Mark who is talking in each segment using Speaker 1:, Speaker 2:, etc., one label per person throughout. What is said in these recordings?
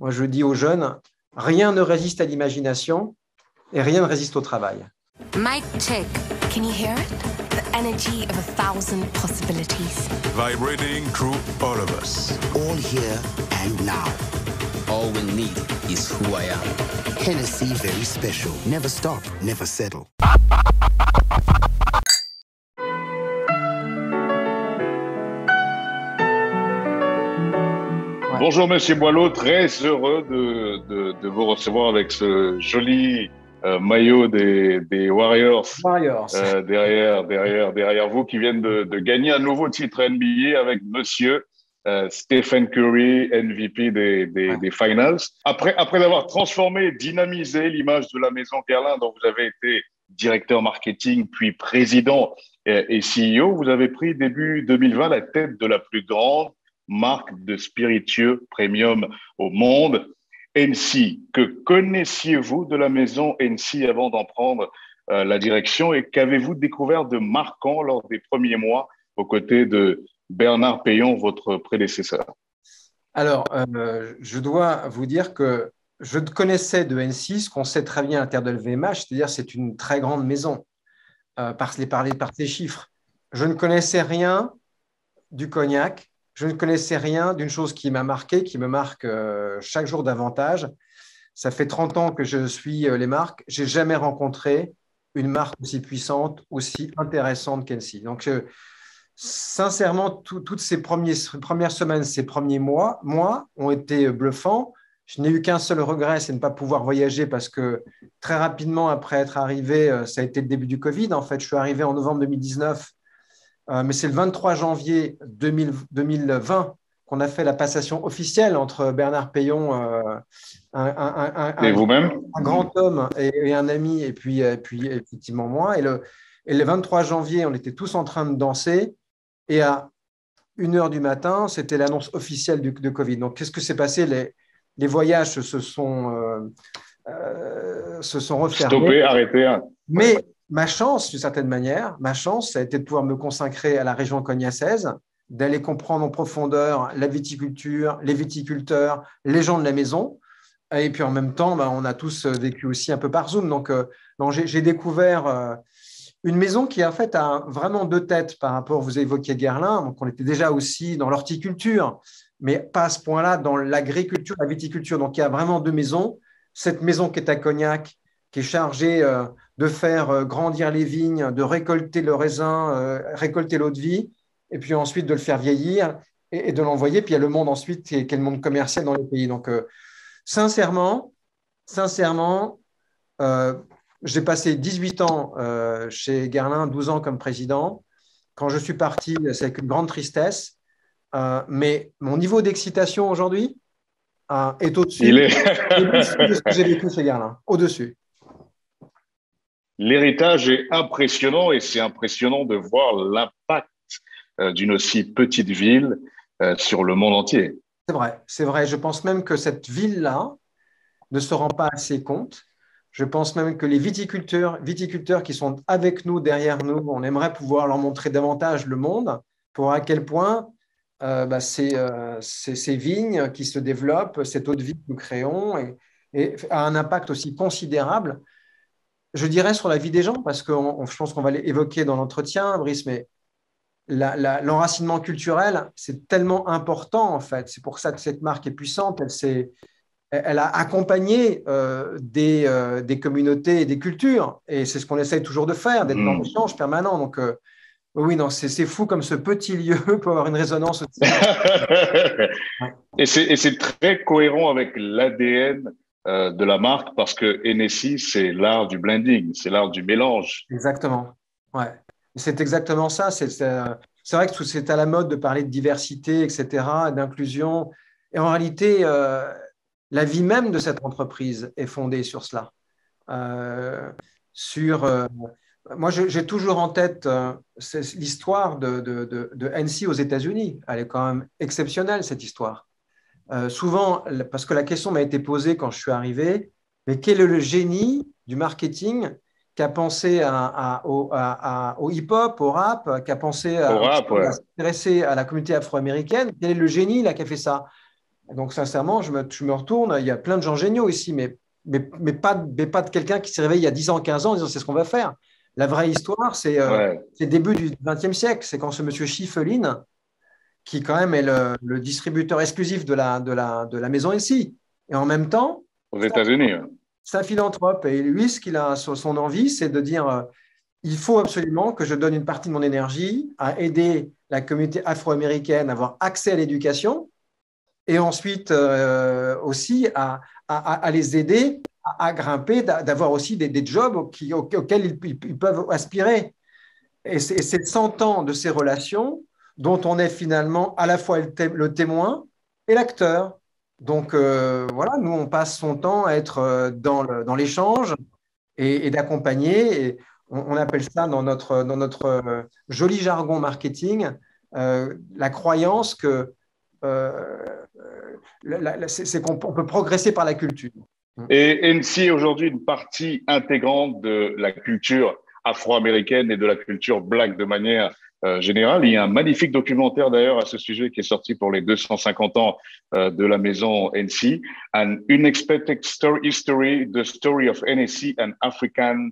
Speaker 1: Moi, je dis aux jeunes, rien ne résiste à l'imagination et rien ne résiste au travail.
Speaker 2: Mic check. Can you hear it? The energy of 1,000 possibilities.
Speaker 3: Vibrating through all of us.
Speaker 4: All here and now.
Speaker 5: All we need is who I am.
Speaker 4: Hennessy very special. Never stop, never settle.
Speaker 6: Bonjour Monsieur Boileau, très heureux de vous recevoir avec ce joli maillot des Warriors, derrière vous qui viennent de gagner un nouveau titre NBA avec Monsieur Stephen Curry, MVP des Finals. Après avoir transformé et dynamisé l'image de la maison Guerlain, dont vous avez été directeur marketing puis président et CEO, vous avez pris début 2020 la tête de la plus grande marque de spiritueux premium au monde, NC. Que connaissiez-vous de la maison NC avant d'en prendre la direction et qu'avez-vous découvert de marquant lors des premiers mois aux côtés de Bernard Payon, votre prédécesseur?
Speaker 1: Alors, je dois vous dire que je connaissais de NC ce qu'on sait très bien à terre de LVMH, c'est-à-dire c'est une très grande maison, par ses chiffres. Je ne connaissais rien du cognac. Je ne connaissais rien d'une chose qui m'a marqué, qui me marque chaque jour davantage. Ça fait 30 ans que je suis les marques. Je n'ai jamais rencontré une marque aussi puissante, aussi intéressante qu'NC. Donc, sincèrement, toutes ces premières semaines, ces premiers mois ont été bluffants. Je n'ai eu qu'un seul regret, c'est de ne pas pouvoir voyager parce que très rapidement après être arrivé, ça a été le début du Covid. En fait, je suis arrivé en novembre 2019. Mais c'est le 23 janvier 2020 qu'on a fait la passation officielle entre Bernard Payon,
Speaker 6: et vous-même,
Speaker 1: un grand homme et un ami, et puis effectivement moi. Et le 23 janvier, on était tous en train de danser. Et à 1h du matin, c'était l'annonce officielle de Covid. Donc, qu'est-ce que s'est passé? Les voyages se sont refermés.
Speaker 6: Stoppés, arrêtés.
Speaker 1: Mais ma chance, d'une certaine manière, ça a été de pouvoir me consacrer à la région cognacaise, d'aller comprendre en profondeur la viticulture, les viticulteurs, les gens de la maison. Et puis en même temps, on a tous vécu aussi un peu par Zoom. Donc, j'ai découvert une maison qui en fait a vraiment deux têtes par rapport, vous évoquiez Guerlain, donc on était déjà aussi dans l'horticulture, mais pas à ce point-là dans l'agriculture, la viticulture. Donc il y a vraiment deux maisons. Cette maison qui est à Cognac, qui est chargée de faire grandir les vignes, de récolter le raisin, récolter l'eau de vie, et puis ensuite de le faire vieillir et de l'envoyer. Puis il y a le monde ensuite qui est le monde commercial dans le pays. Donc, sincèrement, j'ai passé 18 ans chez Guerlain, 12 ans comme président. Quand je suis parti, c'est avec une grande tristesse. Mais mon niveau d'excitation aujourd'hui est au-dessus de ce que j'ai vécu chez Guerlain, au-dessus.
Speaker 6: L'héritage est impressionnant et c'est impressionnant de voir l'impact d'une aussi petite ville sur le monde entier.
Speaker 1: C'est vrai. Je pense même que cette ville-là ne se rend pas assez compte. Je pense même que les viticulteurs qui sont avec nous, derrière nous, on aimerait pouvoir leur montrer davantage le monde pour à quel point ces vignes qui se développent, cette eau de vie que nous créons et a un impact aussi considérable, je dirais, sur la vie des gens, parce que je pense qu'on va l'évoquer dans l'entretien, Brice, mais l'enracinement culturel, c'est tellement important, en fait. C'est pour ça que cette marque est puissante. Elle a accompagné des communautés et des cultures, et c'est ce qu'on essaye toujours de faire, d'être dans l'échange permanent. Donc, oui, non, c'est fou comme ce petit lieu peut avoir une résonance aussi.
Speaker 6: Et c'est très cohérent avec l'ADN de la marque parce que Hennessy, c'est l'art du blending, c'est l'art du mélange.
Speaker 1: Exactement. Ouais. C'est exactement ça. C'est vrai que c'est à la mode de parler de diversité, etc., d'inclusion. Et en réalité, la vie même de cette entreprise est fondée sur cela. Moi, j'ai toujours en tête l'histoire de NC aux États-Unis. Elle est quand même exceptionnelle, cette histoire. Souvent, parce que la question m'a été posée quand je suis arrivé, mais quel est le génie du marketing qui a pensé au hip-hop, au rap, qui a pensé à s'intéresser à la communauté afro-américaine? Quel est le génie là, qui a fait ça? Donc, sincèrement, je me retourne, il y a plein de gens géniaux ici, mais pas de quelqu'un qui s'est réveillé il y a 10 ans, 15 ans en disant c'est ce qu'on va faire. La vraie histoire,
Speaker 6: Ouais.
Speaker 1: c'est le début du XXe siècle. C'est quand ce monsieur Schiffelin, qui quand même est le distributeur exclusif de la maison ici. Et en même temps,
Speaker 6: Aux États-Unis.
Speaker 1: c'est un philanthrope. Et lui, ce qu'il a sur son envie, c'est de dire il faut absolument que je donne une partie de mon énergie à aider la communauté afro-américaine à avoir accès à l'éducation et ensuite aussi à les aider à grimper, d'avoir aussi des jobs auxquels ils peuvent aspirer. Et c'est 100 ans de ces relations dont on est finalement à la fois le témoin et l'acteur. Donc voilà, nous, on passe son temps à être dans l'échange et d'accompagner. Et on appelle ça dans notre joli jargon marketing la croyance que c'est qu'on peut progresser par la culture.
Speaker 6: Et NC est aujourd'hui une partie intégrante de la culture afro-américaine et de la culture black de manière générale. Il y a un magnifique documentaire d'ailleurs à ce sujet qui est sorti pour les 250 ans de la maison NC, An Unexpected History, The Story of NSC and African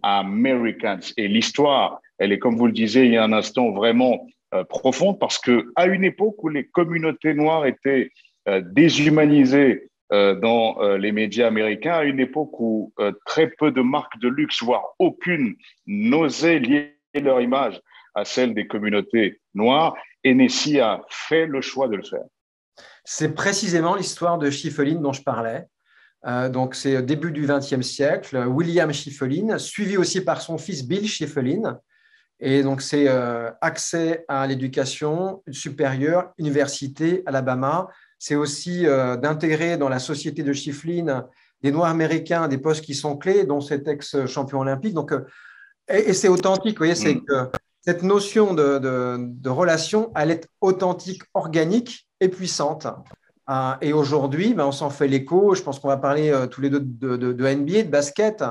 Speaker 6: Americans. Et l'histoire, elle est, comme vous le disiez il y a un instant, vraiment profonde parce que à une époque où les communautés noires étaient déshumanisées dans les médias américains, à une époque où très peu de marques de luxe, voire aucune, n'osaient lier leur image à celle des communautés noires, NSC a fait le choix de le faire.
Speaker 1: C'est précisément l'histoire de Schiffelin dont je parlais. Donc, c'est au début du XXe siècle, William Schiffelin, suivi aussi par son fils Bill Schiffelin. Et donc, c'est accès à l'éducation supérieure, université, Alabama. C'est aussi d'intégrer dans la société de Schiffelin des Noirs américains, des postes qui sont clés, dont cet ex-champion olympique. Donc, et c'est authentique, vous voyez, c'est que cette notion de relation, elle est authentique, organique et puissante. Et aujourd'hui, on s'en fait l'écho. Je pense qu'on va parler tous les deux de NBA, de basket.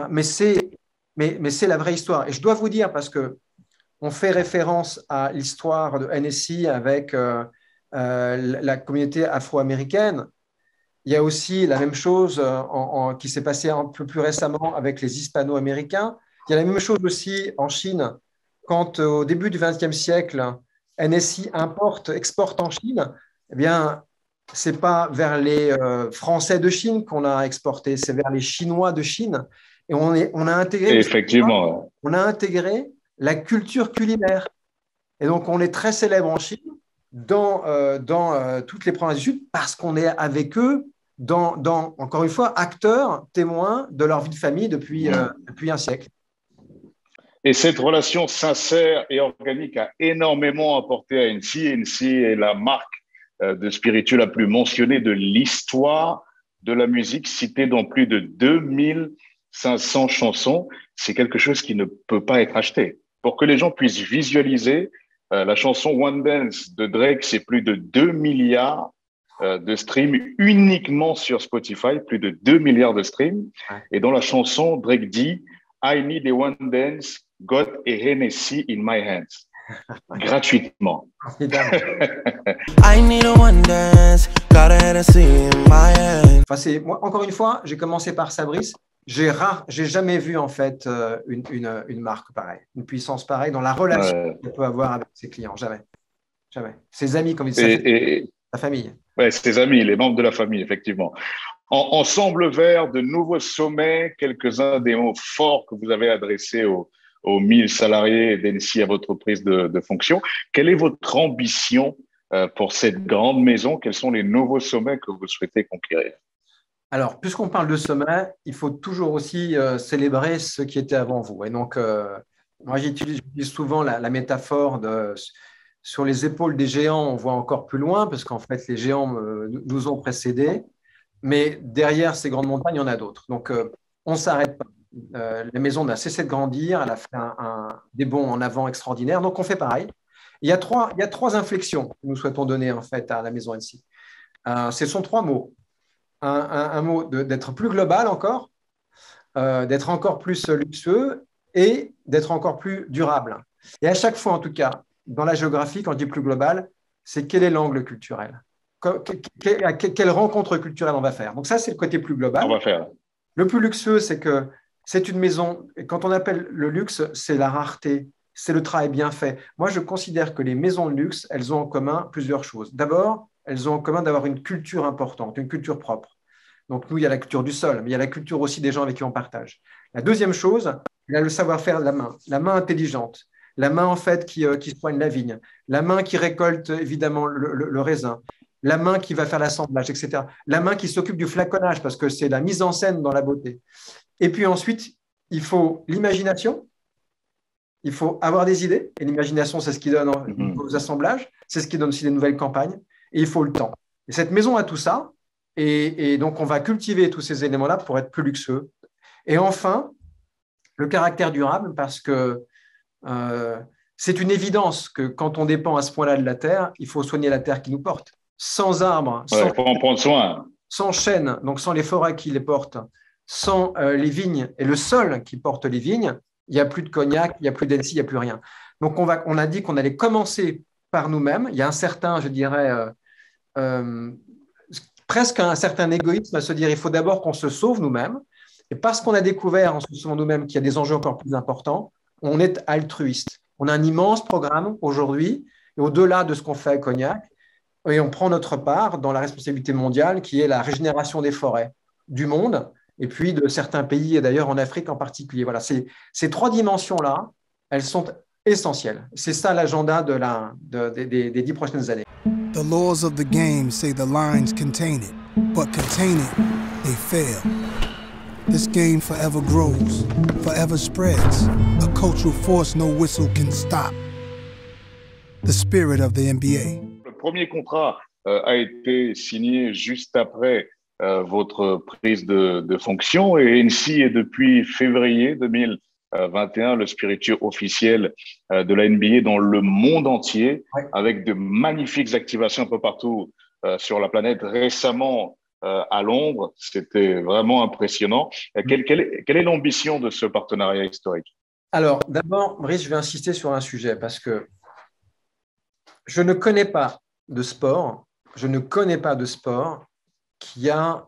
Speaker 1: Mais c'est la vraie histoire. Et je dois vous dire, parce qu'on fait référence à l'histoire de NSC avec la communauté afro-américaine, il y a aussi la même chose qui s'est passée un peu plus récemment avec les hispano-américains. Il y a la même chose aussi en Chine, quand au début du XXe siècle, NSC exporte en Chine, eh bien, ce n'est pas vers les Français de Chine qu'on a exporté, c'est vers les Chinois de Chine. Et on a intégré,
Speaker 6: effectivement,
Speaker 1: on a intégré la culture culinaire. Et donc, on est très célèbre en Chine, dans toutes les provinces du Sud, parce qu'on est avec eux, encore une fois, acteurs, témoins de leur vie de famille depuis un siècle.
Speaker 6: Et cette relation sincère et organique a énormément apporté à NC. NC est la marque de spiritueux la plus mentionnée de l'histoire de la musique, citée dans plus de 2500 chansons. C'est quelque chose qui ne peut pas être acheté. Pour que les gens puissent visualiser, la chanson One Dance de Drake, c'est plus de 2 milliards de streams uniquement sur Spotify, plus de 2 milliards de streams. Et dans la chanson, Drake dit « I need a one dance, got a Hennessy in my hands ». Gratuitement.
Speaker 7: I need a one dance, got a Hennessy in my hands.
Speaker 1: Enfin, moi, encore une fois, j'ai commencé par Sabrice. J'ai jamais vu en fait une marque pareille, une puissance pareille dans la relation qu'elle peut avoir avec ses clients. Jamais. Ses amis, comme il s'appelle, sa famille.
Speaker 6: Ouais, ses amis, les membres de la famille, effectivement. Ensemble vers de nouveaux sommets, quelques-uns des mots forts que vous avez adressés aux 1000 salariés d'NC à votre prise de fonction. Quelle est votre ambition pour cette grande maison? Quels sont les nouveaux sommets que vous souhaitez conquérir?
Speaker 1: Alors, puisqu'on parle de sommet, il faut toujours aussi célébrer ceux qui étaient avant vous. Et donc, moi, j'utilise souvent la métaphore sur les épaules des géants, on voit encore plus loin, parce qu'en fait, les géants nous ont précédés. Mais derrière ces grandes montagnes, il y en a d'autres. Donc, on ne s'arrête pas. La maison n'a cessé de grandir, elle a fait des bonds en avant extraordinaires. Donc, on fait pareil. Il y a trois inflexions que nous souhaitons donner en fait à la maison NC. Ce sont 3 mots. Un mot d'être plus global encore, d'être encore plus luxueux et d'être encore plus durable. Et à chaque fois, en tout cas, dans la géographie, quand je dis plus global, c'est quel est l'angle culturel. quelle rencontre culturelle on va faire. Donc ça, c'est le côté plus global.
Speaker 6: On va faire.
Speaker 1: Le plus luxueux, c'est que c'est une maison, et quand on appelle le luxe, c'est la rareté, c'est le travail bien fait. Moi, je considère que les maisons de luxe, elles ont en commun plusieurs choses. D'abord, elles ont en commun d'avoir une culture importante, une culture propre. Donc nous, il y a la culture du sol, mais il y a la culture aussi des gens avec qui on partage. La deuxième chose, il y a le savoir-faire de la main intelligente, la main en fait qui soigne la vigne, la main qui récolte évidemment le raisin, la main qui va faire l'assemblage, etc. La main qui s'occupe du flaconnage parce que c'est la mise en scène dans la beauté. Et puis ensuite, il faut l'imagination, il faut avoir des idées. Et l'imagination, c'est ce qui donne aux assemblages, c'est ce qui donne aussi des nouvelles campagnes. Et il faut le temps. Et cette maison a tout ça. Et donc, on va cultiver tous ces éléments-là pour être plus luxueux. Et enfin, le caractère durable, parce que c'est une évidence que quand on dépend à ce point-là de la terre, il faut soigner la terre qui nous porte. Sans arbres,
Speaker 6: Il faut en prendre soin.
Speaker 1: Sans chênes, donc sans les forêts qui les portent, sans les vignes et le sol qui porte les vignes, il n'y a plus de cognac, il n'y a plus d'Annecy, il n'y a plus rien. Donc, on a dit qu'on allait commencer par nous-mêmes. Il y a un certain, je dirais, presque un certain égoïsme à se dire il faut d'abord qu'on se sauve nous-mêmes. Et parce qu'on a découvert en se sauvant nous-mêmes qu'il y a des enjeux encore plus importants, on est altruiste. On a un immense programme aujourd'hui, et au-delà de ce qu'on fait à Cognac, et on prend notre part dans la responsabilité mondiale qui est la régénération des forêts du monde et puis de certains pays, et d'ailleurs en Afrique en particulier. Voilà, ces trois dimensions-là, elles sont essentielles. C'est ça l'agenda des 10 prochaines années.
Speaker 8: The laws of the game say the lines contain it, but containing, they fail. This game forever grows, forever spreads, a cultural force no whistle can stop. The spirit of the NBA.
Speaker 6: Le premier contrat a été signé juste après votre prise de fonction et NC est depuis février 2021 le spiritueux officiel de la NBA dans le monde entier, avec de magnifiques activations un peu partout sur la planète. Récemment, à Londres, c'était vraiment impressionnant. Quelle est l'ambition de ce partenariat historique?
Speaker 1: Alors, d'abord, Brice, je vais insister sur un sujet parce que je ne connais pas de sport qui a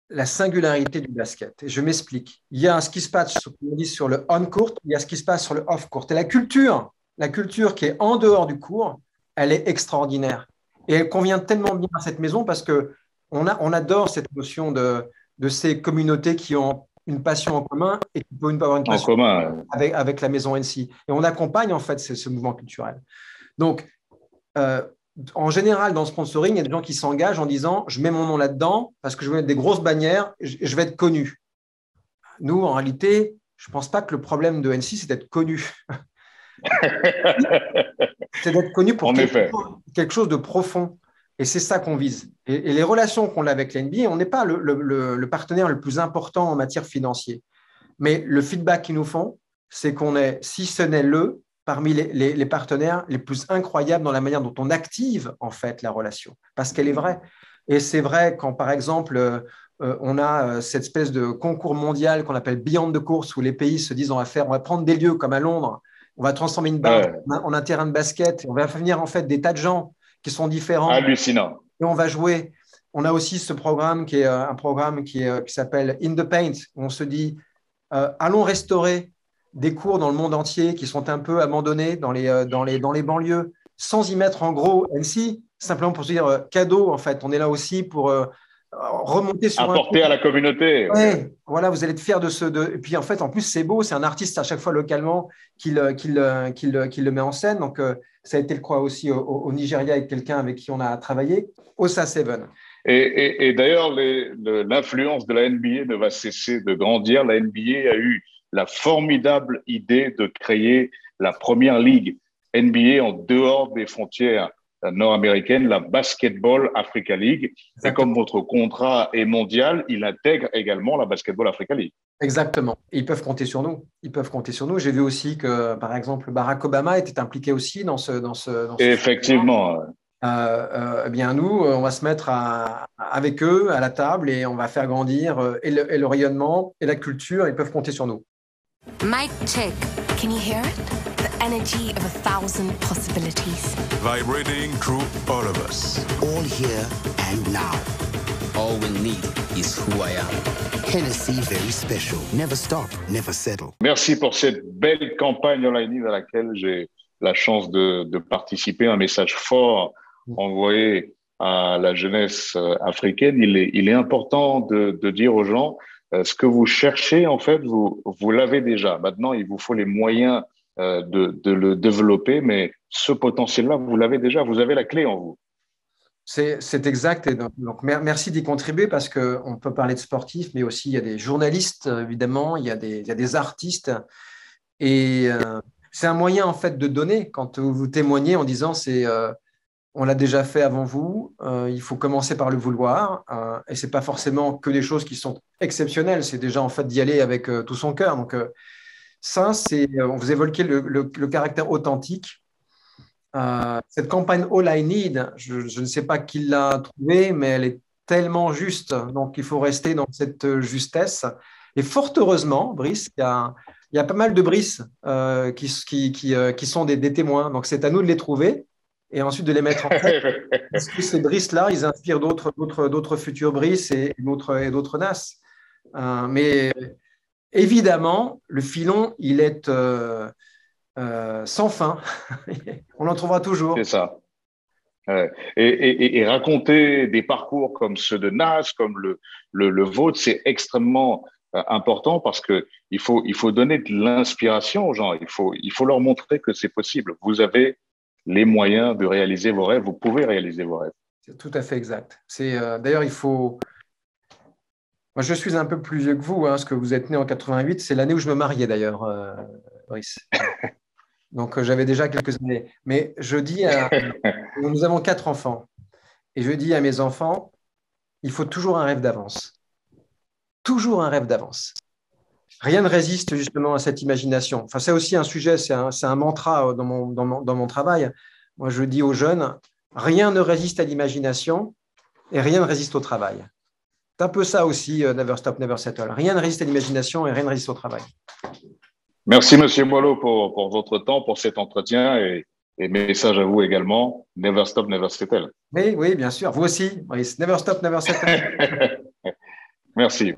Speaker 1: la singularité du basket. Et je m'explique. Il y a ce qui se passe sur le on-court, il y a ce qui se passe sur le off-court. Et la culture qui est en dehors du court, elle est extraordinaire. Et elle convient tellement bien à cette maison parce qu'on adore cette notion de ces communautés qui ont une passion en commun et qui peuvent avoir une passion en commun avec la maison NC. Et on accompagne en fait ce mouvement culturel. Donc, en général, dans le sponsoring, il y a des gens qui s'engagent en disant « je mets mon nom là-dedans parce que je vais mettre des grosses bannières et je vais être connu ». Nous, en réalité, je ne pense pas que le problème de NC, c'est d'être connu. C'est d'être connu pour quelque chose de profond. Et c'est ça qu'on vise. Et les relations qu'on a avec l'NBA, on n'est pas le partenaire le plus important en matière financière. Mais le feedback qu'ils nous font, c'est qu'on est, si ce n'est parmi les partenaires les plus incroyables dans la manière dont on active en fait la relation, parce qu'elle est vraie. Et c'est vrai quand, par exemple, on a cette espèce de concours mondial qu'on appelle Beyond the Course, où les pays se disent on va prendre des lieux comme à Londres, on va transformer une barre en un terrain de basket, on va faire venir en fait des tas de gens qui sont différents.
Speaker 6: Hallucinant.
Speaker 1: Et on va jouer. On a aussi ce programme qui est un programme qui s'appelle In the Paint, où on se dit allons restaurer des cours dans le monde entier qui sont un peu abandonnés dans les banlieues, sans y mettre en gros NC, simplement pour se dire cadeau, en fait. On est là aussi pour remonter sur
Speaker 6: apporter à la communauté.
Speaker 1: Ouais, voilà, vous allez être fiers Et puis, en fait, en plus, c'est beau. C'est un artiste à chaque fois localement qui le met en scène. Donc, ça a été le cas aussi au Nigeria avec quelqu'un avec qui on a travaillé, Osa 7.
Speaker 6: Et d'ailleurs, l'influence de la NBA ne va cesser de grandir. La NBA a eu la formidable idée de créer la première ligue NBA en dehors des frontières nord-américaines, la Basketball Africa League. Exactement. Et comme votre contrat est mondial, il intègre également la Basketball Africa League.
Speaker 1: Exactement. Et ils peuvent compter sur nous. J'ai vu aussi que, par exemple, Barack Obama était impliqué aussi dans ce
Speaker 6: Effectivement.
Speaker 1: Eh bien, nous, on va se mettre avec eux à la table et on va faire grandir et le rayonnement et la culture. Ils peuvent compter sur nous.
Speaker 2: Mic check. Can you hear it? The energy of 1,000 possibilities.
Speaker 3: Vibrating through all of us.
Speaker 4: All here and now.
Speaker 5: All we need is who I am.
Speaker 4: Hennessy Very Special. Never stop, never settle.
Speaker 6: Merci pour cette belle campagne All I Need à laquelle j'ai la chance de participer. Un message fort envoyé à la jeunesse africaine. Il est important de dire aux gens ce que vous cherchez, en fait, vous l'avez déjà. Maintenant, il vous faut les moyens de le développer, mais ce potentiel-là, vous l'avez déjà. Vous avez la clé en vous.
Speaker 1: C'est exact. Et donc, merci d'y contribuer parce qu'on peut parler de sportifs, mais aussi il y a des journalistes, évidemment, il y a des artistes. Et c'est un moyen, en fait, de donner. Quand vous témoignez en disant on l'a déjà fait avant vous, il faut commencer par le vouloir. Et ce n'est pas forcément que des choses qui sont exceptionnelles, c'est déjà, en fait, d'y aller avec tout son cœur. Donc, ça, vous évoquez le caractère authentique. Cette campagne All I Need, je ne sais pas qui l'a trouvée, mais elle est tellement juste. Donc, il faut rester dans cette justesse. Et fort heureusement, Brice, il y a pas mal de Brice qui sont des témoins. Donc, c'est à nous de les trouver et ensuite de les mettre en place. Parce que ces Brice-là, ils inspirent d'autres futurs Brice et d'autres NAS. Mais évidemment, le filon, il est sans fin. On en trouvera toujours.
Speaker 6: C'est ça. Et raconter des parcours comme ceux de Nas, comme le vôtre, c'est extrêmement important parce qu'il faut donner de l'inspiration aux gens. Il faut leur montrer que c'est possible. Vous avez les moyens de réaliser vos rêves. Vous pouvez réaliser vos rêves.
Speaker 1: C'est tout à fait exact. D'ailleurs, il faut… Moi, je suis un peu plus vieux que vous, parce que vous êtes né en 88. C'est l'année où je me mariais, d'ailleurs, Brice. Donc, j'avais déjà quelques années. Mais je dis nous avons 4 enfants. Et je dis à mes enfants, il faut toujours un rêve d'avance. Toujours un rêve d'avance. Rien ne résiste justement à cette imagination. Enfin, c'est aussi un sujet, c'est un mantra dans mon travail. Moi, je dis aux jeunes, rien ne résiste à l'imagination et rien ne résiste au travail. C'est un peu ça aussi, Never Stop, Never Settle. Rien ne résiste à l'imagination et rien ne résiste au travail.
Speaker 6: Merci, Monsieur Boileau, pour votre temps, pour cet entretien et message à vous également. Never Stop, Never Settle.
Speaker 1: Oui, bien sûr. Vous aussi. Never Stop, Never Settle.
Speaker 6: Merci.